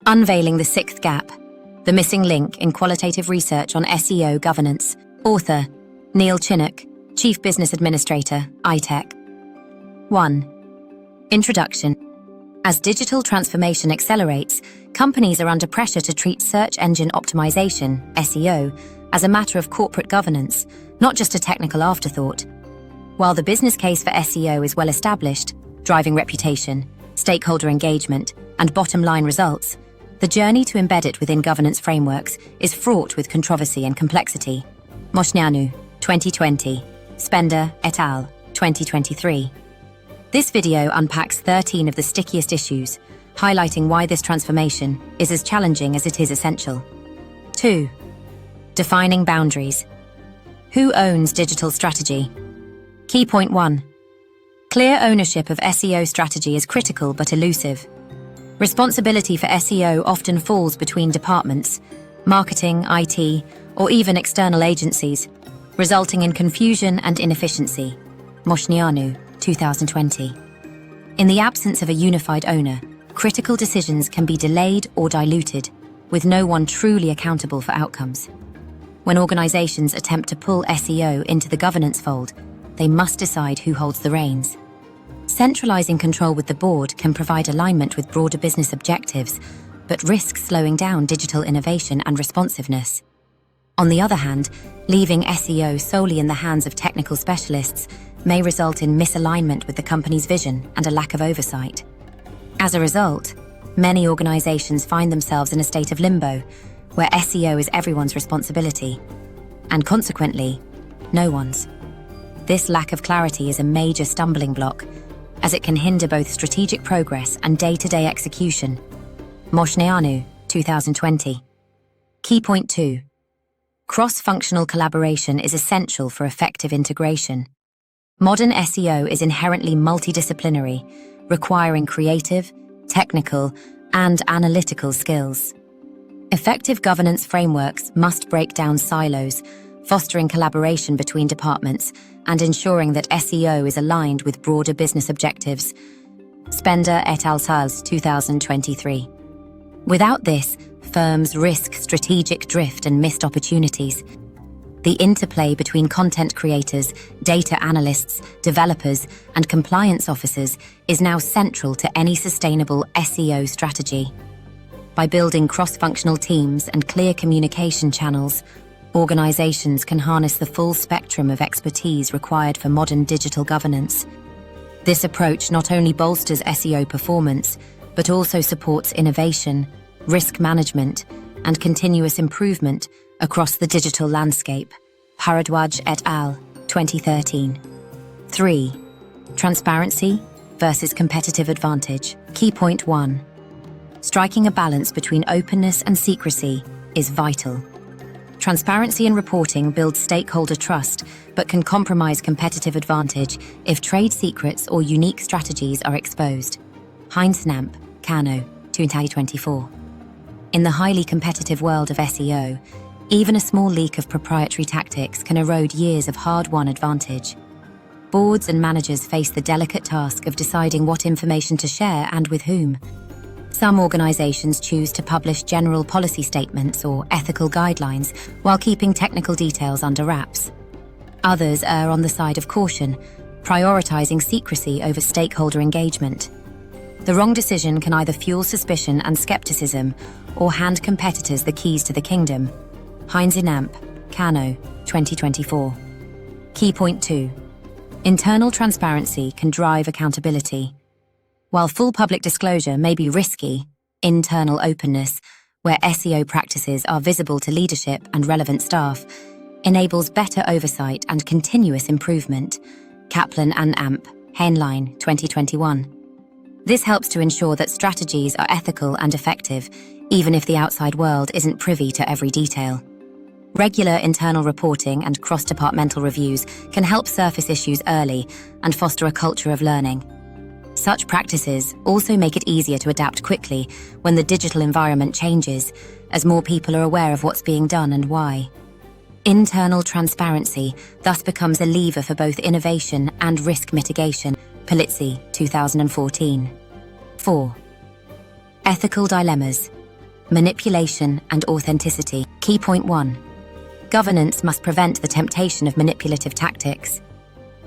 Unveiling the Sixth Gap, the missing link in qualitative research on SEO governance. Author, Neil Chinnock, Chief Business Administrator, iTech. 1. Introduction. As digital transformation accelerates, companies are under pressure to treat search engine optimization, SEO, as a matter of corporate governance, not just a technical afterthought. While the business case for SEO is well established, driving reputation, stakeholder engagement, and bottom-line results, the journey to embed it within governance frameworks is fraught with controversy and complexity. Moșneanu, 2020. Spender et al., 2023. This video unpacks 13 of the stickiest issues, highlighting why this transformation is as challenging as it is essential. 2. Defining boundaries. Who owns digital strategy? Key point 1. Clear ownership of SEO strategy is critical but elusive. Responsibility for SEO often falls between departments, marketing, IT, or even external agencies, resulting in confusion and inefficiency. Moșneanu, 2020. In the absence of a unified owner, critical decisions can be delayed or diluted, with no one truly accountable for outcomes. When organizations attempt to pull SEO into the governance fold, they must decide who holds the reins. Centralizing control with the board can provide alignment with broader business objectives, but risks slowing down digital innovation and responsiveness. On the other hand, leaving SEO solely in the hands of technical specialists may result in misalignment with the company's vision and a lack of oversight. As a result, many organizations find themselves in a state of limbo, where SEO is everyone's responsibility, and consequently, no one's. This lack of clarity is a major stumbling block, as it can hinder both strategic progress and day-to-day execution. Moșneanu, 2020. Key point 2. Cross-functional collaboration is essential for effective integration. Modern SEO is inherently multidisciplinary, requiring creative, technical, and analytical skills. Effective governance frameworks must break down silos, fostering collaboration between departments and ensuring that SEO is aligned with broader business objectives. Spender et al. 2023. Without this, firms risk strategic drift and missed opportunities. The interplay between content creators, data analysts, developers, and compliance officers is now central to any sustainable SEO strategy. By building cross-functional teams and clear communication channels, organizations can harness the full spectrum of expertise required for modern digital governance. This approach not only bolsters SEO performance, but also supports innovation, risk management, and continuous improvement across the digital landscape. Bharadwaj et al., 2013. 3. Transparency versus competitive advantage. Key point 1. Striking a balance between openness and secrecy is vital. Transparency in reporting builds stakeholder trust, but can compromise competitive advantage if trade secrets or unique strategies are exposed. Heinsnamp, Kano, 2024. In the highly competitive world of SEO, even a small leak of proprietary tactics can erode years of hard-won advantage. Boards and managers face the delicate task of deciding what information to share and with whom. Some organizations choose to publish general policy statements or ethical guidelines while keeping technical details under wraps. Others err on the side of caution, prioritizing secrecy over stakeholder engagement. The wrong decision can either fuel suspicion and skepticism or hand competitors the keys to the kingdom. Heinsnamp, Kano, 2024. Key point 2. Internal transparency can drive accountability. While full public disclosure may be risky, internal openness, where SEO practices are visible to leadership and relevant staff, enables better oversight and continuous improvement. Kaplan and Amp, Heinlein, 2021. This helps to ensure that strategies are ethical and effective, even if the outside world isn't privy to every detail. Regular internal reporting and cross-departmental reviews can help surface issues early and foster a culture of learning. Such practices also make it easier to adapt quickly when the digital environment changes, as more people are aware of what's being done and why. Internal transparency thus becomes a lever for both innovation and risk mitigation. Polizzi, 2014. 4. Ethical dilemmas. Manipulation and authenticity. Key point 1. Governance must prevent the temptation of manipulative tactics.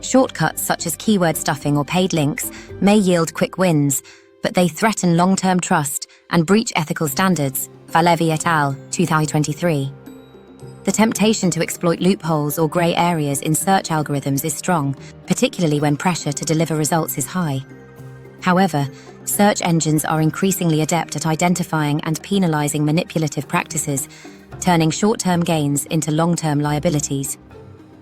Shortcuts such as keyword stuffing or paid links may yield quick wins, but they threaten long-term trust and breach ethical standards. Valevi et al., 2023. The temptation to exploit loopholes or grey areas in search algorithms is strong, particularly when pressure to deliver results is high. However, search engines are increasingly adept at identifying and penalizing manipulative practices, turning short-term gains into long-term liabilities.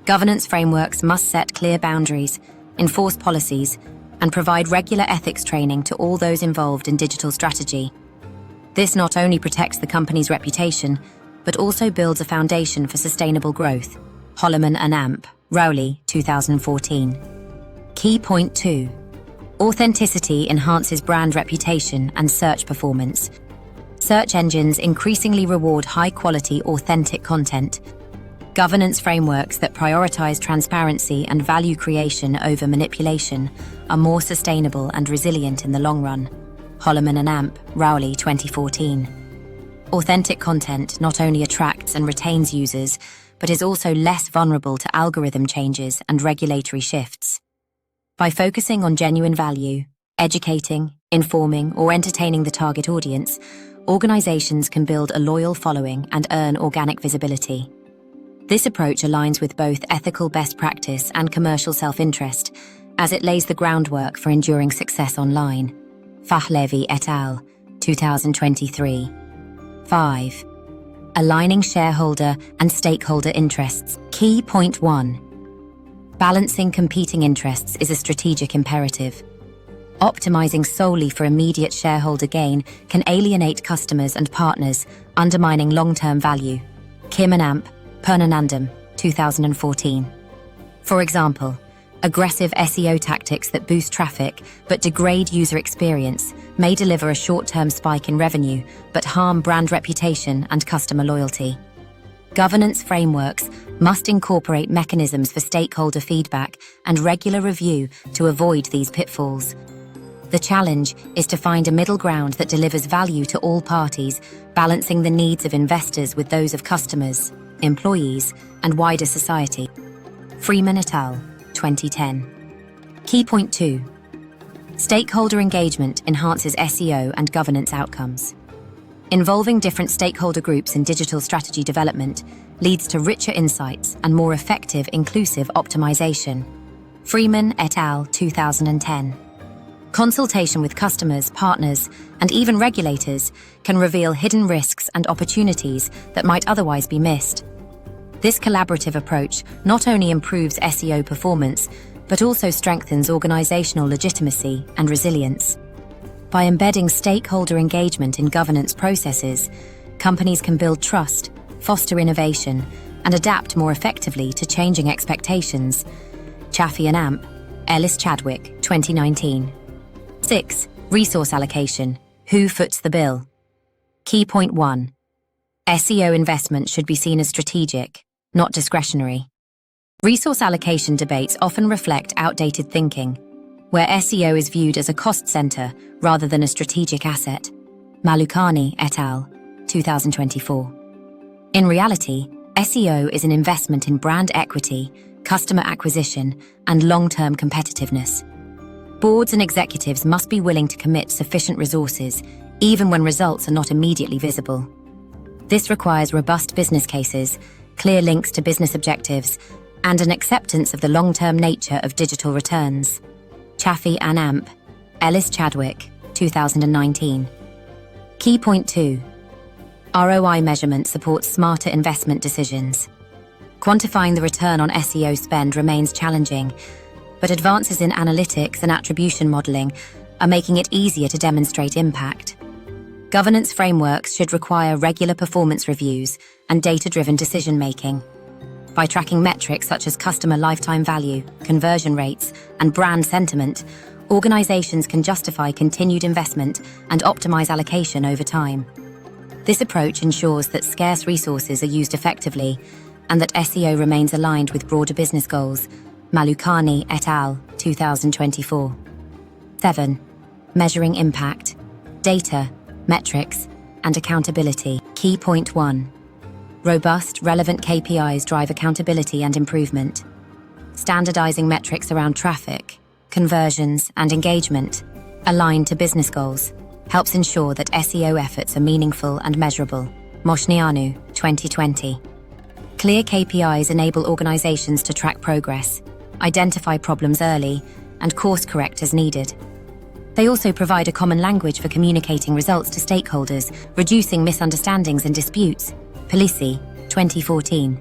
Governance frameworks must set clear boundaries, enforce policies, and provide regular ethics training to all those involved in digital strategy. This not only protects the company's reputation, but also builds a foundation for sustainable growth. Holloman and Amp, Rowley, 2014. Key point 2. Authenticity enhances brand reputation and search performance. Search engines increasingly reward high-quality, authentic content. Governance frameworks that prioritize transparency and value creation over manipulation are more sustainable and resilient in the long run. Holloman and Amp, Rowley, 2014. Authentic content not only attracts and retains users, but is also less vulnerable to algorithm changes and regulatory shifts. By focusing on genuine value, educating, informing, or entertaining the target audience, organizations can build a loyal following and earn organic visibility. This approach aligns with both ethical best practice and commercial self-interest, as it lays the groundwork for enduring success online. Valevi et al., 2023. 5. Aligning shareholder and stakeholder interests. Key point 1. Balancing competing interests is a strategic imperative. Optimizing solely for immediate shareholder gain can alienate customers and partners, undermining long-term value. Kim and Amp, Purnanandam, 2014. For example, aggressive SEO tactics that boost traffic but degrade user experience may deliver a short-term spike in revenue but harm brand reputation and customer loyalty. Governance frameworks must incorporate mechanisms for stakeholder feedback and regular review to avoid these pitfalls. The challenge is to find a middle ground that delivers value to all parties, balancing the needs of investors with those of customers, employees, and wider society. Freeman et al., 2010. Key point 2. Stakeholder engagement enhances SEO and governance outcomes. Involving different stakeholder groups in digital strategy development leads to richer insights and more effective inclusive optimization. Freeman et al., 2010. Consultation with customers, partners, and even regulators can reveal hidden risks and opportunities that might otherwise be missed. This collaborative approach not only improves SEO performance, but also strengthens organizational legitimacy and resilience. By embedding stakeholder engagement in governance processes, companies can build trust, foster innovation, and adapt more effectively to changing expectations. Chaffee and Amp, Ellis Chadwick, 2019. 6. Resource allocation. Who foots the bill? Key point 1. SEO investment should be seen as strategic, not discretionary. Resource allocation debates often reflect outdated thinking, where SEO is viewed as a cost center rather than a strategic asset. Malukani et al., 2024. In reality, SEO is an investment in brand equity, customer acquisition, and long-term competitiveness. Boards and executives must be willing to commit sufficient resources, even when results are not immediately visible. This requires robust business cases, clear links to business objectives, and an acceptance of the long-term nature of digital returns. Chaffee and Amp, Ellis Chadwick, 2019. Key point 2. ROI measurement supports smarter investment decisions. Quantifying the return on SEO spend remains challenging, but advances in analytics and attribution modeling are making it easier to demonstrate impact. Governance frameworks should require regular performance reviews and data-driven decision-making. By tracking metrics such as customer lifetime value, conversion rates, and brand sentiment, organizations can justify continued investment and optimize allocation over time. This approach ensures that scarce resources are used effectively and that SEO remains aligned with broader business goals. Malukani et al., 2024. 7. Measuring impact. Data, metrics, and accountability. Key point 1. Robust, relevant KPIs drive accountability and improvement. Standardizing metrics around traffic, conversions, and engagement, aligned to business goals, helps ensure that SEO efforts are meaningful and measurable. Moshnianu, 2020. Clear KPIs enable organizations to track progress, identify problems early, and course correct as needed. They also provide a common language for communicating results to stakeholders, reducing misunderstandings and disputes. Polisi, 2014.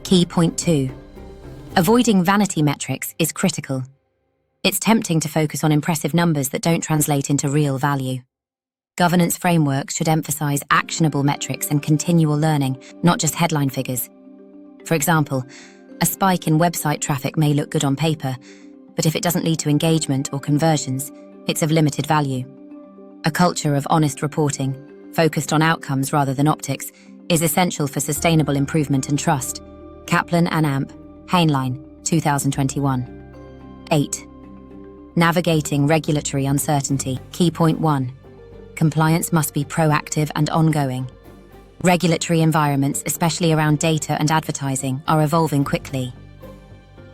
Key point 2. Avoiding vanity metrics is critical. It's tempting to focus on impressive numbers that don't translate into real value. Governance frameworks should emphasize actionable metrics and continual learning, not just headline figures. For example, a spike in website traffic may look good on paper, but if it doesn't lead to engagement or conversions, it's of limited value. A culture of honest reporting, focused on outcomes rather than optics, is essential for sustainable improvement and trust. Kaplan and Amp, Heinlein, 2021. 8. Navigating regulatory uncertainty. Key point 1. Compliance must be proactive and ongoing. Regulatory environments, especially around data and advertising, are evolving quickly.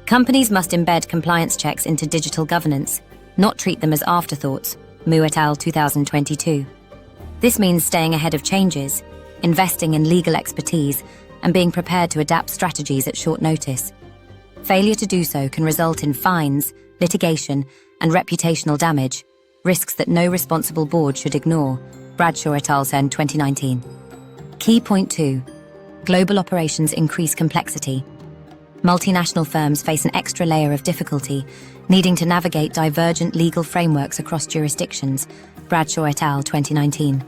Companies must embed compliance checks into digital governance, not treat them as afterthoughts. Mu et al. 2022. This means staying ahead of changes, investing in legal expertise, and being prepared to adapt strategies at short notice. Failure to do so can result in fines, litigation, and reputational damage, risks that no responsible board should ignore. Bradshaw et al. 2019. Key point 2. Global operations increase complexity. Multinational firms face an extra layer of difficulty, needing to navigate divergent legal frameworks across jurisdictions. Bradshaw et al. 2019.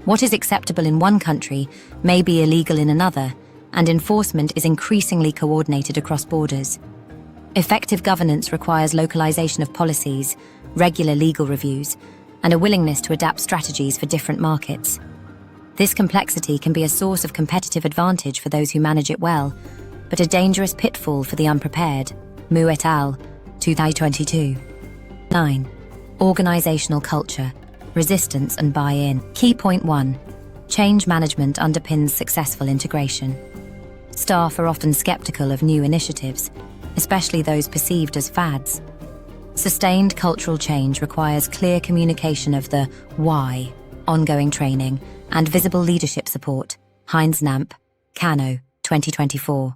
What is acceptable in one country may be illegal in another, and enforcement is increasingly coordinated across borders. Effective governance requires localization of policies, regular legal reviews, and a willingness to adapt strategies for different markets. This complexity can be a source of competitive advantage for those who manage it well, but a dangerous pitfall for the unprepared. Mu et al. 2022. 9. Organizational culture, resistance and buy-in. Key point 1. Change management underpins successful integration. Staff are often skeptical of new initiatives, especially those perceived as fads. Sustained cultural change requires clear communication of the why, ongoing training, and visible leadership support. Heinz Namp, Cano, 2024.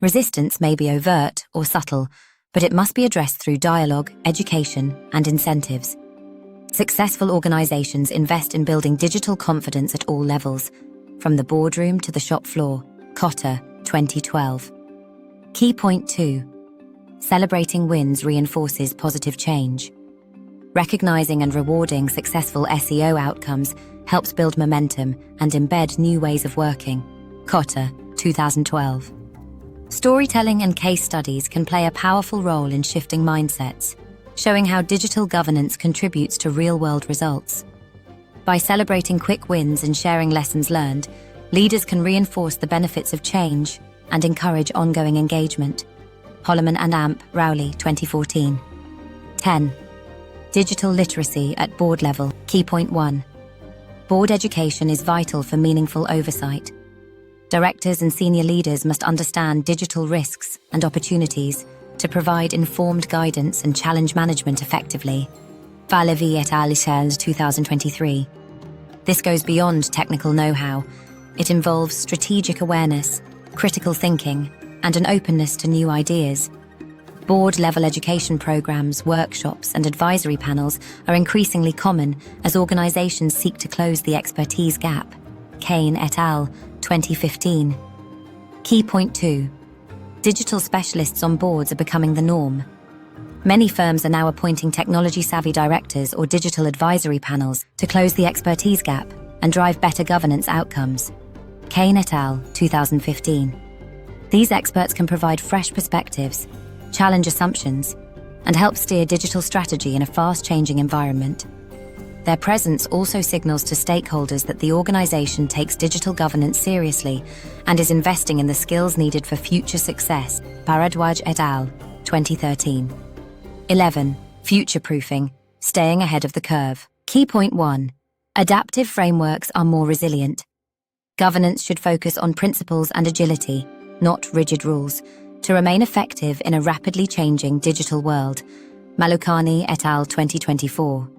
Resistance may be overt or subtle, but it must be addressed through dialogue, education, and incentives. Successful organizations invest in building digital confidence at all levels, from the boardroom to the shop floor. Cotter, 2012. Key point 2. Celebrating wins reinforces positive change. Recognizing and rewarding successful SEO outcomes helps build momentum and embed new ways of working. Cotter, 2012. Storytelling and case studies can play a powerful role in shifting mindsets, showing how digital governance contributes to real-world results. By celebrating quick wins and sharing lessons learned, leaders can reinforce the benefits of change and encourage ongoing engagement. Holloman and Amp, Rowley, 2014. 10. Digital literacy at board level. Key point 1. Board education is vital for meaningful oversight. Directors and senior leaders must understand digital risks and opportunities to provide informed guidance and challenge management effectively. Valevi et al. 2023. This goes beyond technical know-how. It involves strategic awareness, critical thinking, and an openness to new ideas. Board-level education programs, workshops, and advisory panels are increasingly common as organizations seek to close the expertise gap. Kane et al., 2015. Key point 2. Digital specialists on boards are becoming the norm. Many firms are now appointing technology-savvy directors or digital advisory panels to close the expertise gap and drive better governance outcomes. Kane et al., 2015. These experts can provide fresh perspectives, challenge assumptions, and help steer digital strategy in a fast-changing environment. Their presence also signals to stakeholders that the organization takes digital governance seriously and is investing in the skills needed for future success. Bharadwaj et al., 2013. 11. Future-proofing, staying ahead of the curve. Key point 1. Adaptive frameworks are more resilient. Governance should focus on principles and agility, not rigid rules, to remain effective in a rapidly changing digital world. Malukani et al. 2024.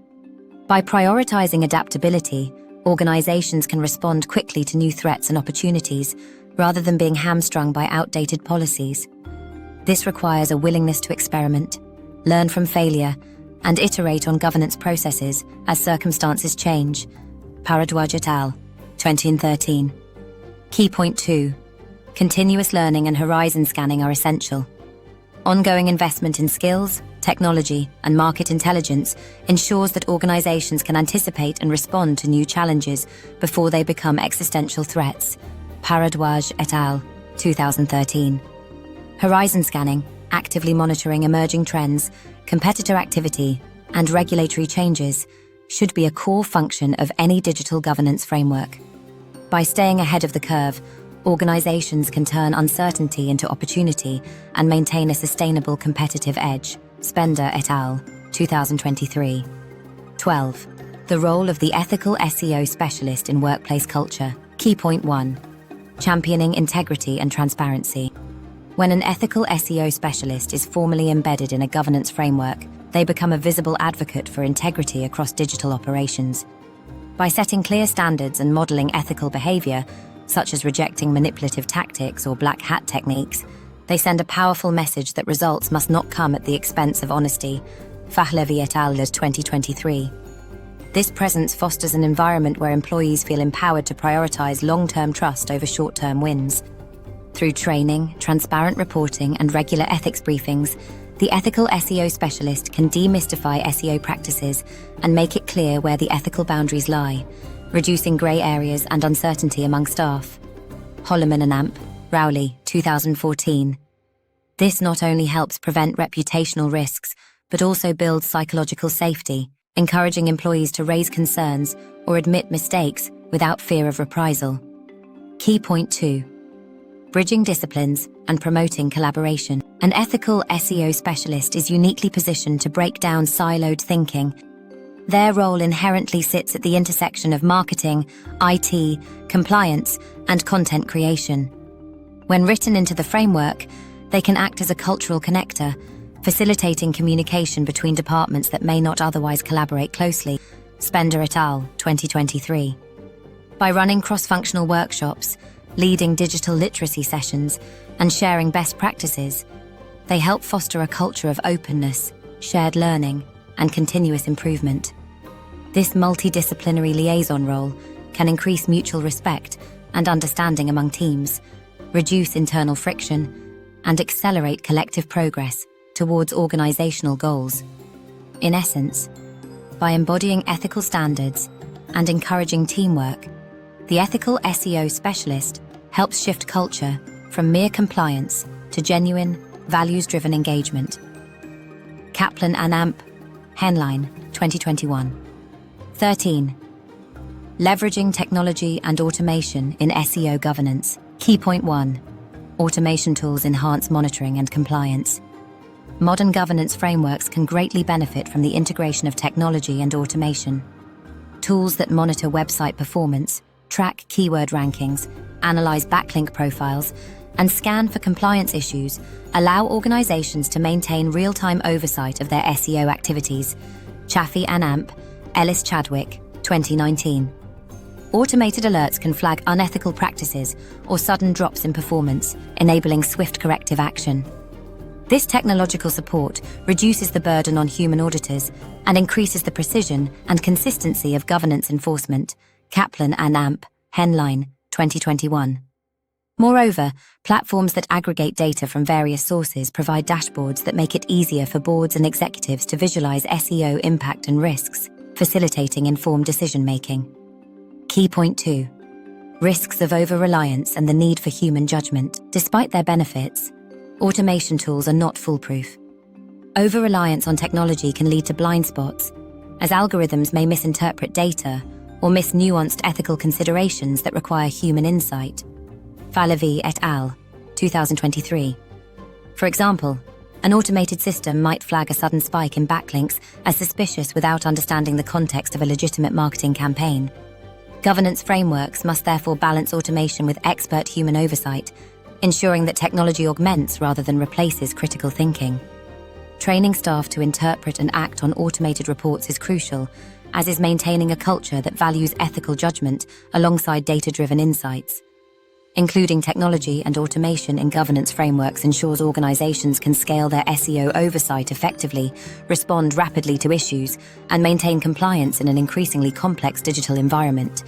By prioritizing adaptability, organizations can respond quickly to new threats and opportunities, rather than being hamstrung by outdated policies. This requires a willingness to experiment, learn from failure, and iterate on governance processes as circumstances change. Bharadwaj et al. 2013. Key point 2. Continuous learning and horizon scanning are essential. Ongoing investment in skills, technology, and market intelligence ensures that organizations can anticipate and respond to new challenges before they become existential threats. Bharadwaj et al. 2013. Horizon scanning, actively monitoring emerging trends, competitor activity, and regulatory changes, should be a core function of any digital governance framework. By staying ahead of the curve, organizations can turn uncertainty into opportunity and maintain a sustainable competitive edge. Spender et al. 2023. 12. The role of the ethical SEO specialist in workplace culture. Key point 1. Championing integrity and transparency. When an ethical SEO specialist is formally embedded in a governance framework, they become a visible advocate for integrity across digital operations. By setting clear standards and modeling ethical behavior, such as rejecting manipulative tactics or black hat techniques, they send a powerful message that results must not come at the expense of honesty. Pahlavi et al. 2023. This presence fosters an environment where employees feel empowered to prioritize long-term trust over short-term wins. Through training, transparent reporting, and regular ethics briefings, the ethical SEO specialist can demystify SEO practices and make it clear where the ethical boundaries lie, reducing grey areas and uncertainty among staff. Holloman and Amp, Rowley, 2014. This not only helps prevent reputational risks, but also builds psychological safety, encouraging employees to raise concerns or admit mistakes without fear of reprisal. Key point 2. Bridging disciplines and promoting collaboration. An ethical SEO specialist is uniquely positioned to break down siloed thinking. Their role inherently sits at the intersection of marketing, IT, compliance, and content creation. When written into the framework, they can act as a cultural connector, facilitating communication between departments that may not otherwise collaborate closely. Spender et al. 2023. By running cross-functional workshops, leading digital literacy sessions, and sharing best practices, they help foster a culture of openness, shared learning, and continuous improvement. This multidisciplinary liaison role can increase mutual respect and understanding among teams, reduce internal friction, and accelerate collective progress towards organizational goals. In essence, by embodying ethical standards and encouraging teamwork, the ethical SEO specialist helps shift culture from mere compliance to genuine, values-driven engagement. Kaplan and Amp, Henline, 2021. 13. Leveraging technology and automation in SEO governance. Key point 1. Automation tools enhance monitoring and compliance. Modern governance frameworks can greatly benefit from the integration of technology and automation. Tools that monitor website performance, track keyword rankings, analyze backlink profiles, and scan for compliance issues allow organizations to maintain real-time oversight of their SEO activities. Chaffee and Amp, Ellis Chadwick, 2019. Automated alerts can flag unethical practices or sudden drops in performance, enabling swift corrective action. This technological support reduces the burden on human auditors and increases the precision and consistency of governance enforcement. Kaplan and Amp, Henline, 2021. Moreover, platforms that aggregate data from various sources provide dashboards that make it easier for boards and executives to visualize SEO impact and risks, facilitating informed decision-making. Key point 2. Risks of over-reliance and the need for human judgment. Despite their benefits, automation tools are not foolproof. Over-reliance on technology can lead to blind spots, as algorithms may misinterpret data or miss nuanced ethical considerations that require human insight. Pahlavi et al., 2023. For example, An automated system might flag a sudden spike in backlinks as suspicious without understanding the context of a legitimate marketing campaign. Governance frameworks must therefore balance automation with expert human oversight, ensuring that technology augments rather than replaces critical thinking. Training staff to interpret and act on automated reports is crucial, as is maintaining a culture that values ethical judgment alongside data-driven insights. Including technology and automation in governance frameworks ensures organizations can scale their SEO oversight effectively, respond rapidly to issues, and maintain compliance in an increasingly complex digital environment.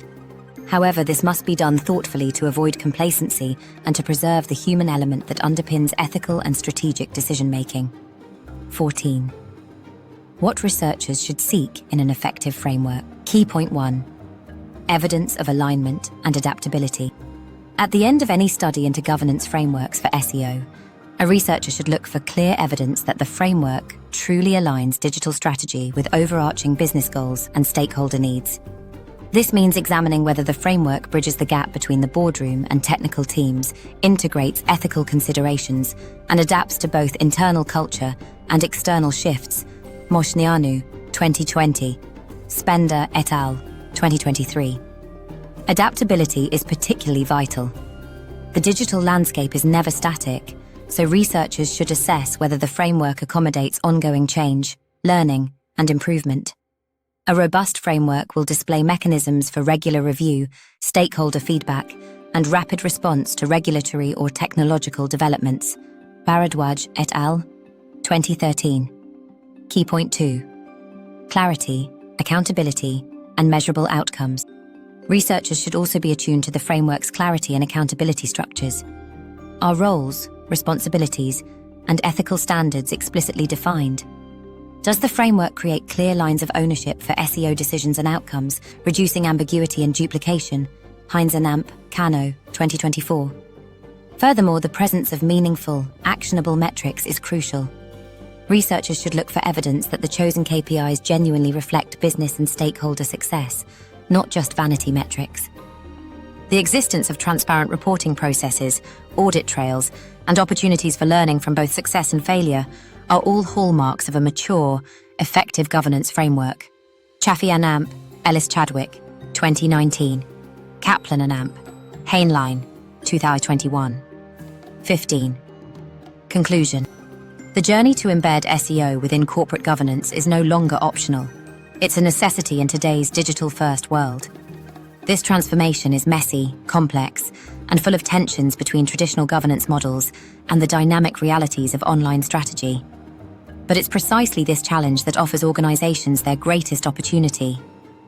However, this must be done thoughtfully to avoid complacency and to preserve the human element that underpins ethical and strategic decision-making. 14. What researchers should seek in an effective framework. Key point 1. Evidence of alignment and adaptability. At the end of any study into governance frameworks for SEO, a researcher should look for clear evidence that the framework truly aligns digital strategy with overarching business goals and stakeholder needs. This means examining whether the framework bridges the gap between the boardroom and technical teams, integrates ethical considerations, and adapts to both internal culture and external shifts. Moshnianu, 2020. Spender et al., 2023. Adaptability is particularly vital. The digital landscape is never static, so researchers should assess whether the framework accommodates ongoing change, learning, and improvement. A robust framework will display mechanisms for regular review, stakeholder feedback, and rapid response to regulatory or technological developments. Bharadwaj et al., 2013. Key point 2. Clarity, accountability, and measurable outcomes. Researchers should also be attuned to the framework's clarity and accountability structures. Are roles, responsibilities, and ethical standards explicitly defined? Does the framework create clear lines of ownership for SEO decisions and outcomes, reducing ambiguity and duplication? Heinz and Amp, Cano, 2024. Furthermore, the presence of meaningful, actionable metrics is crucial. Researchers should look for evidence that the chosen KPIs genuinely reflect business and stakeholder success, not just vanity metrics. The existence of transparent reporting processes, audit trails, and opportunities for learning from both success and failure are all hallmarks of a mature, effective governance framework. Chaffee and Amp, Ellis Chadwick, 2019. Kaplan and Amp, Heinlein, 2021. 15. Conclusion. The journey to embed SEO within corporate governance is no longer optional. It's a necessity in today's digital-first world. This transformation is messy, complex, and full of tensions between traditional governance models and the dynamic realities of online strategy. But it's precisely this challenge that offers organizations their greatest opportunity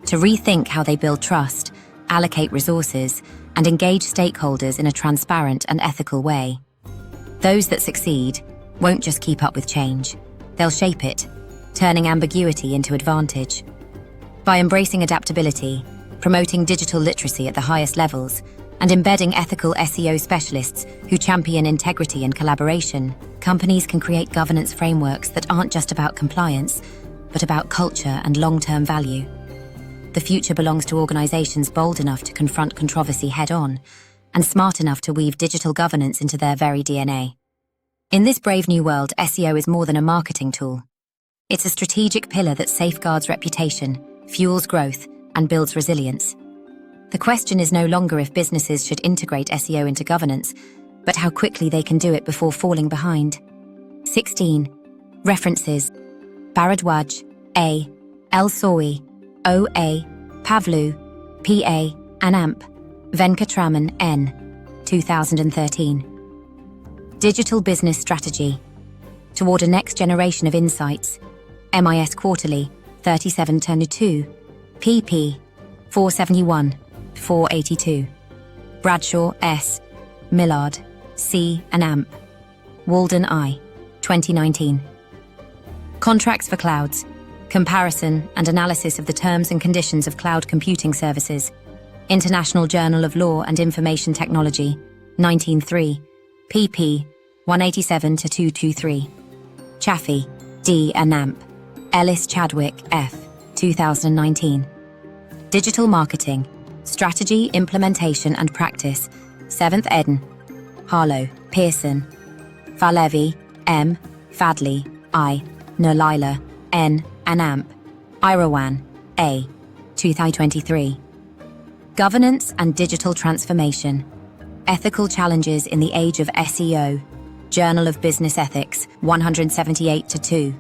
to rethink how they build trust, allocate resources, and engage stakeholders in a transparent and ethical way. Those that succeed won't just keep up with change, they'll shape it, turning ambiguity into advantage. By embracing adaptability, promoting digital literacy at the highest levels, and embedding ethical SEO specialists who champion integrity and collaboration, companies can create governance frameworks that aren't just about compliance, but about culture and long-term value. The future belongs to organizations bold enough to confront controversy head-on, and smart enough to weave digital governance into their very DNA. In this brave new world, SEO is more than a marketing tool. It's a strategic pillar that safeguards reputation, fuels growth, and builds resilience. The question is no longer if businesses should integrate SEO into governance, but how quickly they can do it before falling behind. 16. References. Bharadwaj, A. El Sawi, O.A., Pavlu, P.A., and Amp, Venkatraman, N. 2013. Digital Business Strategy. Toward a Next Generation of Insights. MIS Quarterly, 3722, pp. 471-482. Bradshaw, S. Millard, C. and Amp. Walden, I. 2019. Contracts for Clouds. Comparison and Analysis of the Terms and Conditions of Cloud Computing Services. International Journal of Law and Information Technology, 1903, pp. 187-223. Chaffee, D. and Amp. Ellis Chadwick, F. 2019. Digital Marketing, Strategy, Implementation and Practice, 7th eden. Harlow, Pearson. Valevi, M. Fadley, I, Nolila, N, Anamp, Irawan, A, 2023. Governance and Digital Transformation. Ethical Challenges in the Age of SEO. Journal of Business Ethics, 178-2,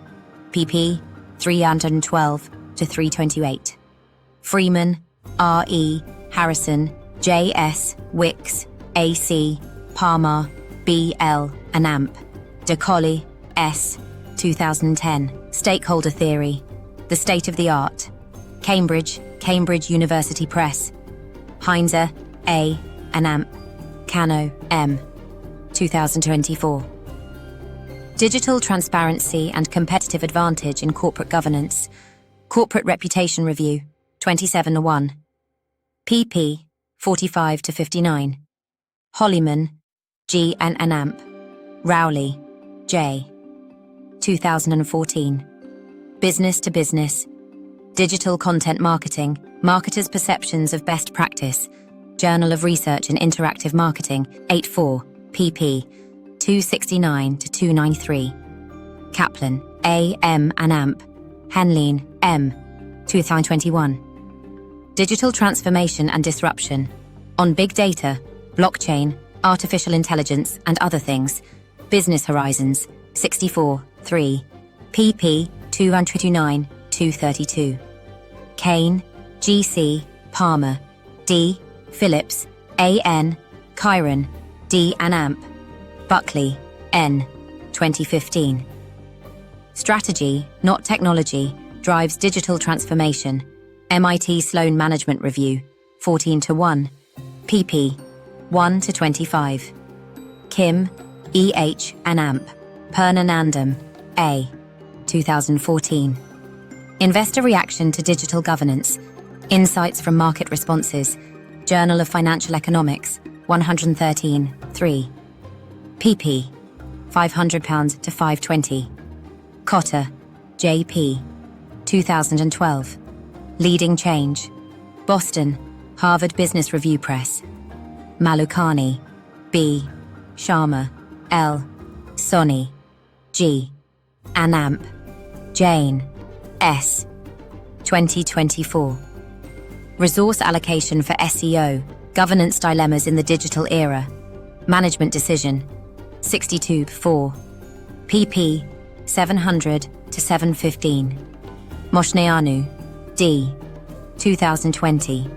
pp. 312-328. Freeman, R.E., Harrison, J.S., Wicks, A.C., Palmer, B.L., Anamp, De Colli, S., 2010. Stakeholder Theory. The State of the Art. Cambridge, Cambridge University Press. Heinzer, A., Anamp, Cano, M., 2024. Digital Transparency and Competitive Advantage in Corporate Governance. Corporate Reputation Review, 27-1. pp. 45-59. Hollyman, G. and Anamp, Rowley, J. 2014. Business to Business. Digital Content Marketing, Marketers' Perceptions of Best Practice. Journal of Research in Interactive Marketing, 8-4, pp. 269-293. Kaplan, A. M. Anamp, Henleen, M. 2021. Digital Transformation and Disruption. On Big Data, Blockchain, Artificial Intelligence, and Other Things. Business Horizons, 64-3, pp. 229-232. Kane, G. C., Palmer, D. Phillips, A. N., Kyron, D. Anamp, Buckley, N. 2015. Strategy, Not Technology, Drives Digital Transformation. MIT Sloan Management Review, 14-1, pp. 1-25. Kim, E. H. Anamp, Purnanandam, A. 2014. Investor Reaction to Digital Governance. Insights from Market Responses. Journal of Financial Economics, 113-3. pp. 500 pounds to 520. Cotter, J. P. 2012. Leading Change. Boston, Harvard Business Review Press. Malukani, B. Sharma, L. Soni, G. Anamp, Jane, S. 2024. Resource Allocation for SEO, Governance Dilemmas in the Digital Era. Management Decision, 62-4, pp. 700-715. Moshneanu, D. 2020.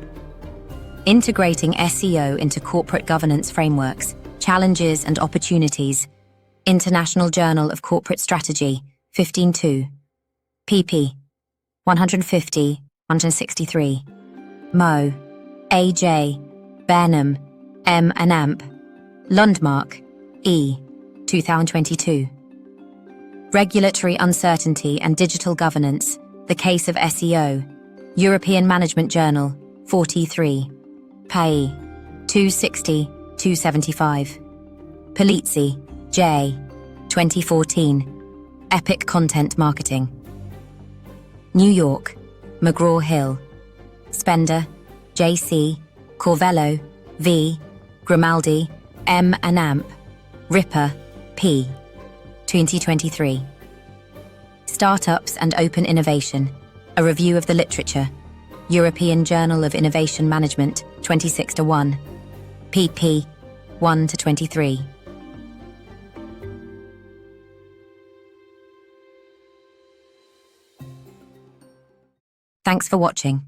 Integrating SEO into Corporate Governance Frameworks, Challenges and Opportunities. International Journal of Corporate Strategy, 15-2, pp. 150-163. Mo, A. J., Burnham, M. Anamp, Lundmark, E. 2022. Regulatory Uncertainty and Digital Governance, The Case of SEO. European Management Journal, 43. PAI, 260-275. Polizzi, J. 2014. Epic Content Marketing. New York, McGraw-Hill. Spender, J. C., Corvello, V. Grimaldi, M. Anamp, Ripper, P. 2023. Startups and Open Innovation, a Review of the Literature. European Journal of Innovation Management, 26-1, pp. 1-23. Thanks for watching.